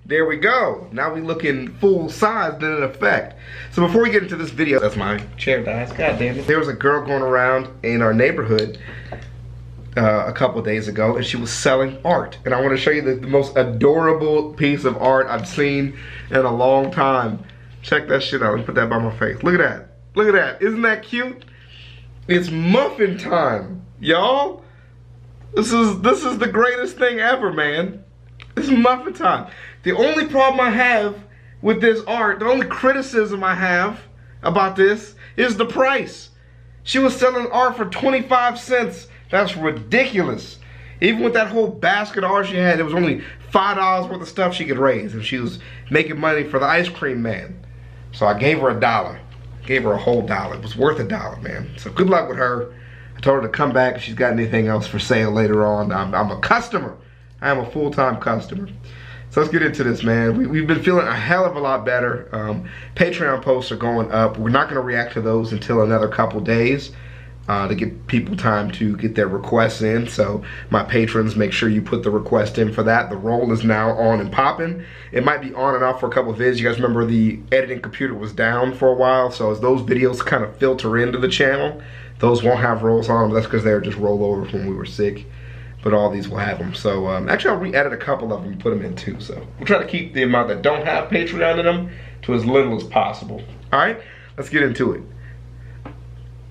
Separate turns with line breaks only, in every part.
There we go. Now we looking full size then in effect. So before we get into this video, that's my chair dies. God damn it. There was a girl going around in our neighborhood a couple days ago, and she was selling art. And I want to show you the most adorable piece of art I've seen in a long time. Check that shit out. Let me put that by my face. Look at that. Look at that. Isn't that cute? It's muffin time, y'all. This is the greatest thing ever, man. It's muffin time. The only problem I have with this art, the only criticism I have about this is the price. She was selling art for 25 cents. That's ridiculous. Even with that whole basket of art she had, it was only $5 worth of stuff she could raise, and she was making money for the ice cream man. So I gave her $1. Gave her a whole $1. It was worth $1, man. So good luck with her. I told her to come back if she's got anything else for sale later on. I'm a customer. I am a full-time customer. So let's get into this, man. We've been feeling a hell of a lot better. Patreon posts are going up. We're not going to react to those until another couple days to give people time to get their requests in. So my patrons, make sure you put the request in for that. The roll is now on and popping. It might be on and off for a couple of vids. You guys remember the editing computer was down for a while, so as those videos kind of filter into the channel, those won't have rolls on them. That's because they were just rollovers when we were sick. But all these will have them. So actually I'll re-edit a couple of them and put them in too. So we'll try to keep the amount that don't have Patreon in them to as little as possible. All right, let's get into it.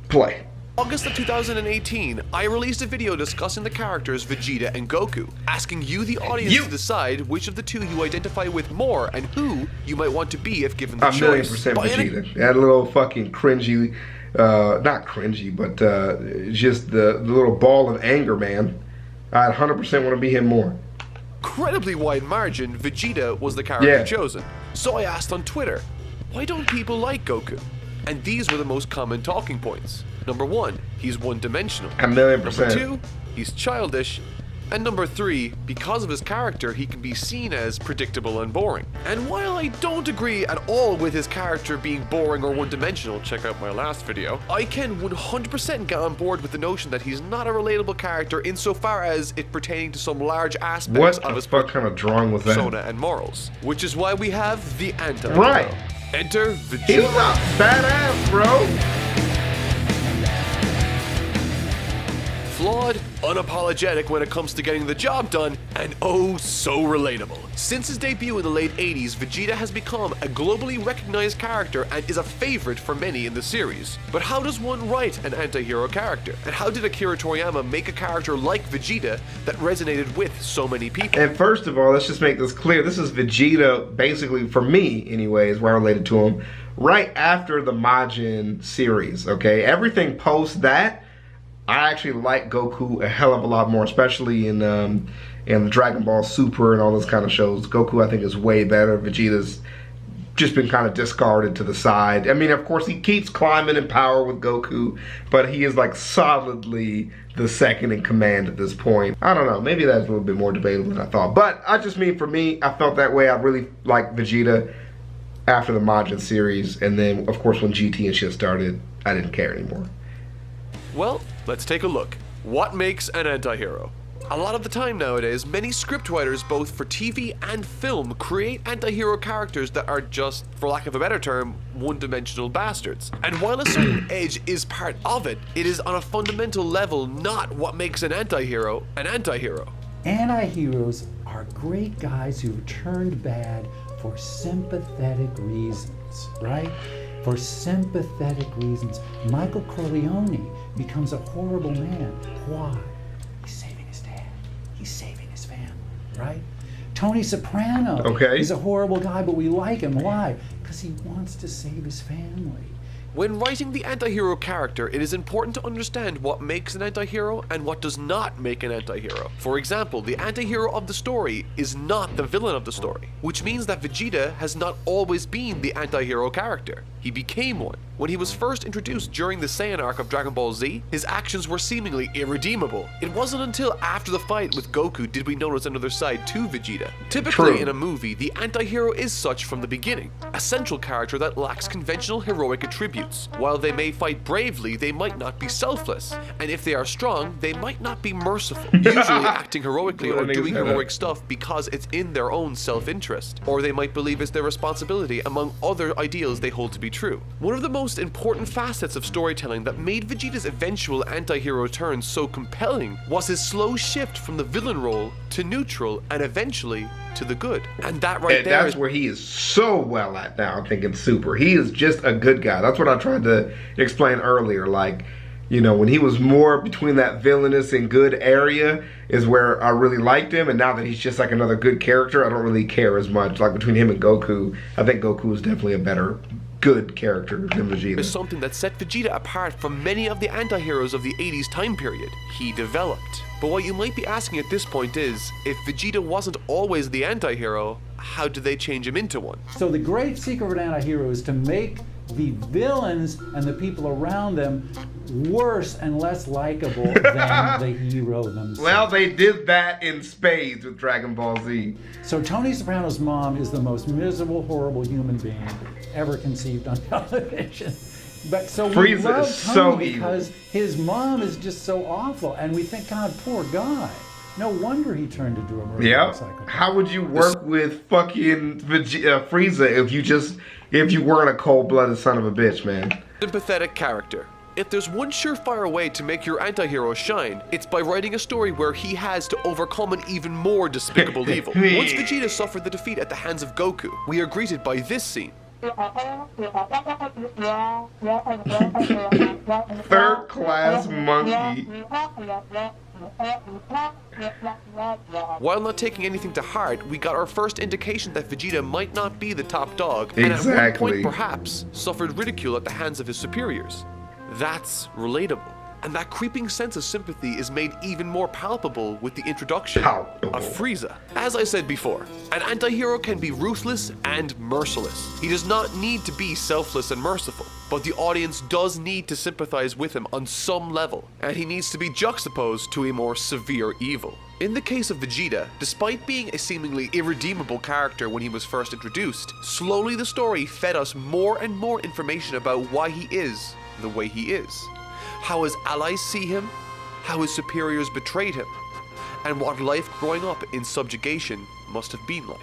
Play.
August of 2018, I released a video discussing the characters Vegeta and Goku, asking you, the audience, to decide which of the two you identify with more and who you might want to be if given the choice.
1,000,000% Vegeta. That little fucking cringy, not cringy, but just the little ball of anger, man. I 100% want to be him more.
Incredibly wide margin, Vegeta was the character chosen. So I asked on Twitter, why don't people like Goku? And these were the most common talking points. Number 1, he's one-dimensional.
1,000,000%.
Number 2, he's childish. And number 3, because of his character, he can be seen as predictable and boring. And while I don't agree at all with his character being boring or one-dimensional, check out my last video, I can 100% get on board with the notion that he's not a relatable character insofar as it pertaining to some large aspects of his
kind of drawing was that?
persona and morals. Which is why we have the antihero.
Right.
Enter Vegeta.
He was a badass, bro.
Flawed, unapologetic when it comes to getting the job done, and oh so relatable. Since his debut in the late 80s, Vegeta has become a globally recognized character and is a favorite for many in the series. But how does one write an anti-hero character? And how did Akira Toriyama make a character like Vegeta that resonated with so many people?
And first of all, let's just make this clear. This is Vegeta, basically, for me anyways, where I related to him, right after the Majin series, okay? Everything post that, I actually like Goku a hell of a lot more, especially in the Dragon Ball Super and all those kind of shows. Goku, I think, is way better. Vegeta's just been kind of discarded to the side. I mean, of course, he keeps climbing in power with Goku, but he is like solidly the second in command at this point. I don't know, maybe that's a little bit more debatable than I thought. But I just mean, for me, I felt that way. I really liked Vegeta after the Majin series. And then, of course, when GT and shit started, I didn't care anymore.
Well, let's take a look. What makes an anti-hero? A lot of the time nowadays, many scriptwriters, both for TV and film, create anti-hero characters that are just, for lack of a better term, one-dimensional bastards. And while a certain edge is part of it, it is on a fundamental level not what makes an anti-hero an anti-hero.
Anti-heroes are great guys who've turned bad for sympathetic reasons, right? For sympathetic reasons. Michael Corleone becomes a horrible man. Why? He's saving his dad. He's saving his family, right? Tony Soprano is a horrible guy, but we like him. Why? Because he wants to save his family.
When writing the anti-hero character, it is important to understand what makes an anti-hero and what does not make an anti-hero. For example, the anti-hero of the story is not the villain of the story, which means that Vegeta has not always been the anti-hero character. He became one. When he was first introduced during the Saiyan arc of Dragon Ball Z, his actions were seemingly irredeemable. It wasn't until after the fight with Goku did we notice another side to Vegeta. Typically in a movie, the anti-hero is such from the beginning, a central character that lacks conventional heroic attributes. While they may fight bravely, they might not be selfless, and if they are strong, they might not be merciful, usually acting heroically or doing heroic stuff because it's in their own self-interest, or they might believe it's their responsibility among other ideals they hold to be true. One of the most important facets of storytelling that made Vegeta's eventual anti-hero turn so compelling was his slow shift from the villain role to neutral and eventually to the good. And that right there
that's where he is so well at now, I think, in Super. He is just a good guy. That's what I tried to explain earlier. Like, you know, when he was more between that villainous and good area is where I really liked him, and now that he's just like another good character, I don't really care as much. Like between him and Goku, I think Goku is definitely a better good character than Vegeta.
Is something that set Vegeta apart from many of the anti-heroes of the 80s time period. He developed. But what you might be asking at this point is, if Vegeta wasn't always the anti-hero, how did they change him into one?
So the great secret of an anti-hero is to make the villains and the people around them worse and less likable than the hero themselves.
Well, they did that in spades with Dragon Ball Z.
So Tony Soprano's mom is the most miserable, horrible human being ever conceived on television. But so we
Frieza
love
is
Tony
so
because his mom is just so awful, and we think, God, poor guy. No wonder he turned into a murderer psychopath.
How would you work with fucking Frieza if you weren't a cold-blooded son of a bitch, man?
Sympathetic character. If there's one surefire way to make your anti-hero shine, it's by writing a story where he has to overcome an even more despicable evil. Once Vegeta suffered the defeat at the hands of Goku, we are greeted by this scene.
Third-class monkey.
While not taking anything to heart, we got our first indication that Vegeta might not be the top dog,
Exactly.
and at one point perhaps suffered ridicule at the hands of his superiors. That's relatable. And that creeping sense of sympathy is made even more palpable with the introduction of Frieza. As I said before, an anti-hero can be ruthless and merciless. He does not need to be selfless and merciful, but the audience does need to sympathize with him on some level, and he needs to be juxtaposed to a more severe evil. In the case of Vegeta, despite being a seemingly irredeemable character when he was first introduced, slowly the story fed us more and more information about why he is the way he is, how his allies see him, how his superiors betrayed him, and what life growing up in subjugation must have been like.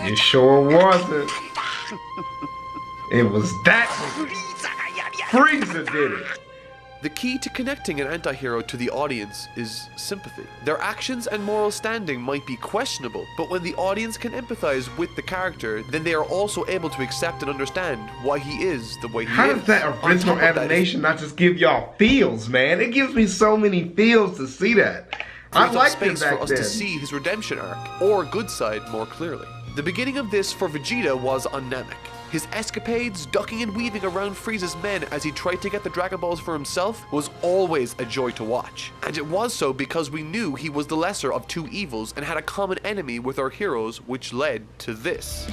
It sure wasn't. It was that Frieza did it.
The key to connecting an anti-hero to the audience is sympathy. Their actions and moral standing might be questionable, but when the audience can empathize with the character, then they are also able to accept and understand why he is the way he is.
How does that original animation not just give y'all feels, man? It gives me so many feels to see that. I liked it
space
back
for us
then.
to see his redemption arc, or good side, more clearly. The beginning of this for Vegeta was on Namek. His escapades, ducking and weaving around Frieza's men as he tried to get the Dragon Balls for himself, was always a joy to watch. And it was so because we knew he was the lesser of two evils and had a common enemy with our heroes, which led to this.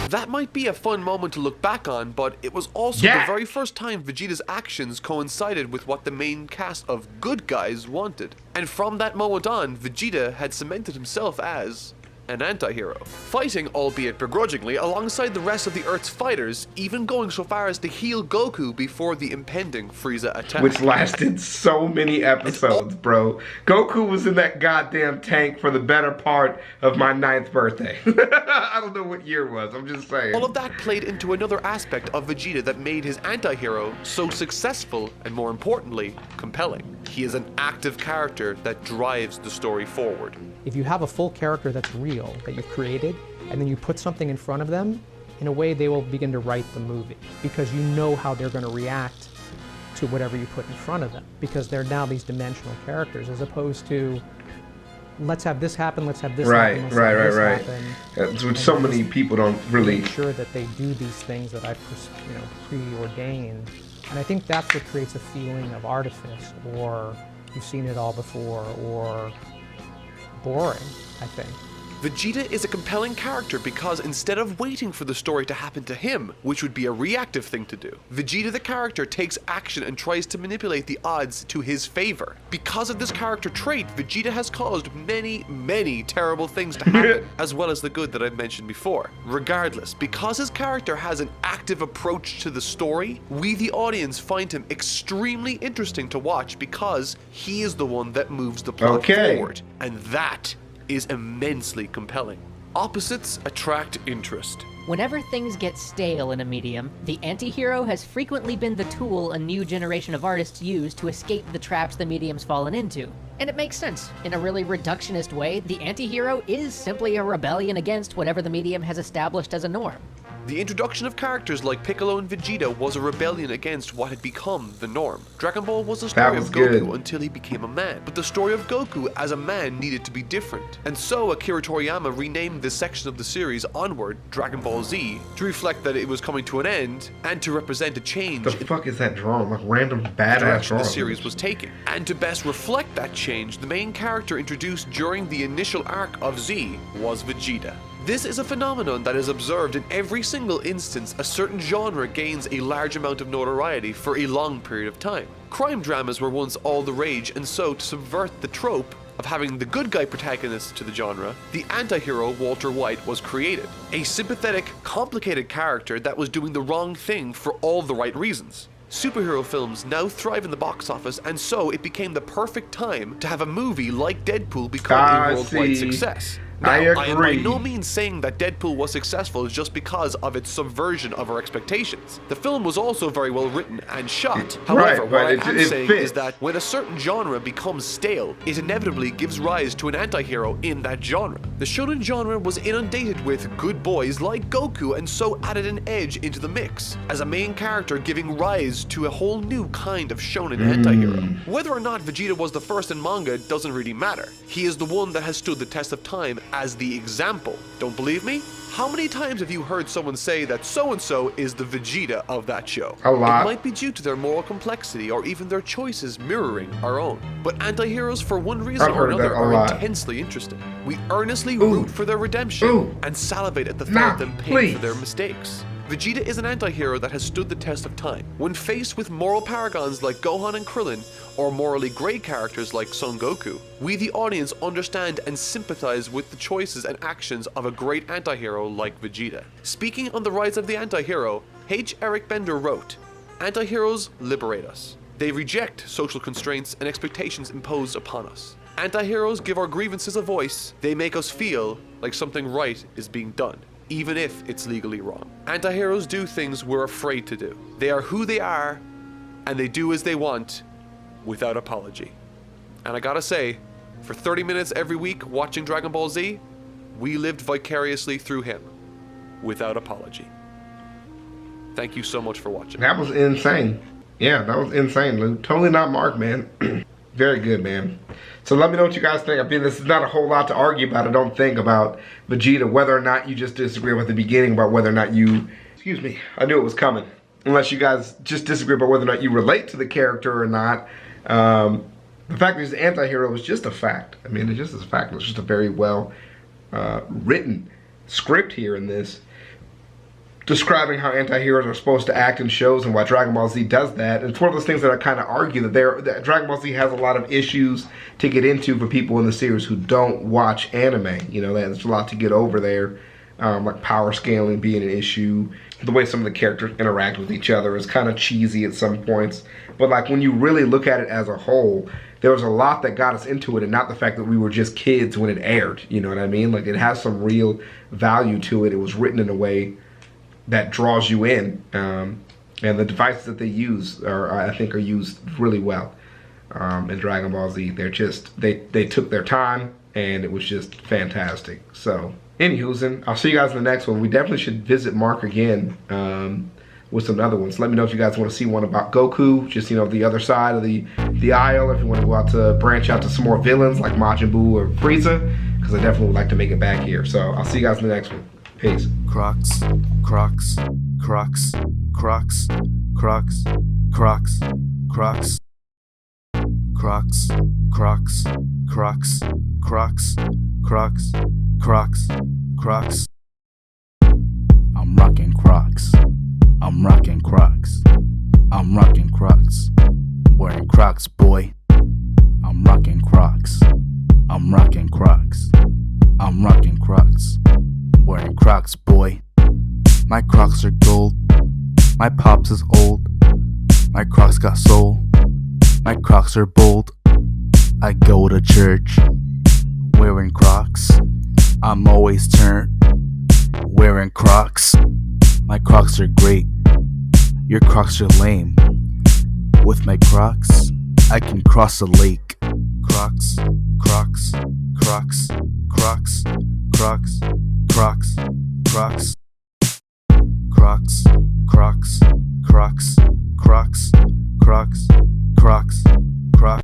That might be a fun moment to look back on, but it was also the very first time Vegeta's actions coincided with what the main cast of good guys wanted. And from that moment on, Vegeta had cemented himself as an anti-hero, fighting, albeit begrudgingly, alongside the rest of the Earth's fighters, even going so far as to heal Goku before the impending Frieza attack.
Which lasted so many episodes, bro. Goku was in that goddamn tank for the better part of my 9th birthday. I don't know what year it was, I'm just saying.
All of that played into another aspect of Vegeta that made his anti-hero so successful and, more importantly, compelling. He is an active character that drives the story forward.
If you have a full character that's real, that you've created, and then you put something in front of them, in a way they will begin to write the movie, because you know how they're going to react to whatever you put in front of them, because they're now these dimensional characters, as opposed to let's have this happen, let's have this
Right,
happen, let's
right,
have
right,
this
right.
happen.
Which
And
so
just
many people don't really.
make sure that they do these things that I've preordained. And I think that's what creates a feeling of artifice, or you've seen it all before, or boring, I think.
Vegeta is a compelling character because instead of waiting for the story to happen to him, which would be a reactive thing to do, Vegeta the character takes action and tries to manipulate the odds to his favor. Because of this character trait, Vegeta has caused many, many terrible things to happen, as well as the good that I've mentioned before. Regardless, because his character has an active approach to the story, we the audience find him extremely interesting to watch because he is the one that moves the plot forward. And that is immensely compelling. Opposites attract interest.
Whenever things get stale in a medium, the anti-hero has frequently been the tool a new generation of artists use to escape the traps the medium's fallen into. And it makes sense. In a really reductionist way, the anti-hero is simply a rebellion against whatever the medium has established as a norm.
The introduction of characters like Piccolo and Vegeta was a rebellion against what had become the norm. Dragon Ball was the story of Goku until he became a man, but the story of Goku as a man needed to be different. And so Akira Toriyama renamed this section of the series Onward, Dragon Ball Z, to reflect that it was coming to an end and to represent a change.
The fuck is that drawing? Like random badass drawing.
The series was taking. And to best reflect that change, the main character introduced during the initial arc of Z was Vegeta. This is a phenomenon that is observed in every single instance a certain genre gains a large amount of notoriety for a long period of time. Crime dramas were once all the rage, and so to subvert the trope of having the good guy protagonist to the genre, the anti-hero Walter White was created. A sympathetic, complicated character that was doing the wrong thing for all the right reasons. Superhero films now thrive in the box office, and so it became the perfect time to have a movie like Deadpool become a worldwide success. Now, I am by no means saying that Deadpool was successful just because of its subversion of our expectations. The film was also very well written and shot. However, what I am saying is that when a certain genre becomes stale, it inevitably gives rise to an anti-hero in that genre. The shonen genre was inundated with good boys like Goku, and so added an edge into the mix, as a main character giving rise to a whole new kind of shonen anti-hero. Whether or not Vegeta was the first in manga doesn't really matter. He is the one that has stood the test of time as the example. Don't believe me? How many times have you heard someone say that so-and-so is the Vegeta of that show?
A lot.
It might be due to their moral complexity or even their choices mirroring our own. But anti-heroes, for one reason or another, are intensely interesting. We earnestly root for their redemption and salivate at the thought of them paying for their mistakes. Vegeta is an anti-hero that has stood the test of time. When faced with moral paragons like Gohan and Krillin, or morally grey characters like Son Goku, we the audience understand and sympathize with the choices and actions of a great anti-hero like Vegeta. Speaking on the rise of the anti-hero, H. Eric Bender wrote, "Anti-heroes liberate us. They reject social constraints and expectations imposed upon us. Anti-heroes give our grievances a voice. They make us feel like something right is being done, even if it's legally wrong. Anti-heroes do things we're afraid to do. They are who they are, and they do as they want, without apology." And I gotta say, for 30 minutes every week watching Dragon Ball Z, we lived vicariously through him, without apology. Thank you so much for watching.
That was insane. Yeah, that was insane, Luke. Totally not Mark, man. Very good, man. So let me know what you guys think. I mean, this is not a whole lot to argue about, I don't think, about Vegeta, whether or not you just disagree with the beginning, about whether or not you, excuse me, I knew it was coming. Unless you guys just disagree about whether or not you relate to the character or not. The fact that he's an anti-hero is just a fact. I mean, it just is a fact. It's just a very well written script here in this, describing how anti-heroes are supposed to act in shows and why Dragon Ball Z does that. And it's one of those things that I kind of argue that Dragon Ball Z has a lot of issues to get into for people in the series who don't watch anime. You know, there's a lot to get over there, like power scaling being an issue. The way some of the characters interact with each other is kind of cheesy at some points. But like when you really look at it as a whole, there was a lot that got us into it, and not the fact that we were just kids when it aired. You know what I mean? Like, it has some real value to it. It was written in a way that draws you in, and the devices that they use I think are used really well in Dragon Ball Z. They're just they took their time, and it was just fantastic. So anywho's, I'll see you guys in the next one. We definitely should visit Mark again with some other ones. Let me know if you guys want to see one about Goku, just, you know, the other side of the aisle, if you want to go out to branch out to some more villains like Majin Buu or Frieza, because I definitely would like to make it back here. So I'll see you guys in the next one. Peace.
Crocs, Crocs, Crocs, Crocs, Crocs, Crocs, Crocs, Crocs, Crocs, Crocs, Crocs, Crocs, Crocs, Crocs. I'm rocking Crocs. I'm rocking Crocs. I'm rocking Crocs. Wearing Crocs, boy. I'm rocking Crocs. I'm rocking Crocs. I'm rocking Crocs. Wearing Crocs, boy. My Crocs are gold. My pops is old. My Crocs got soul. My Crocs are bold. I go to church wearing Crocs. I'm always turned wearing Crocs. My Crocs are great. Your Crocs are lame. With my Crocs, I can cross a lake. Crocs, Crocs, Crocs, Crocs, Crocs, Crocs, Crocs, Crocs, Crocs, Crocs, Crocs, Crocs, Crocs.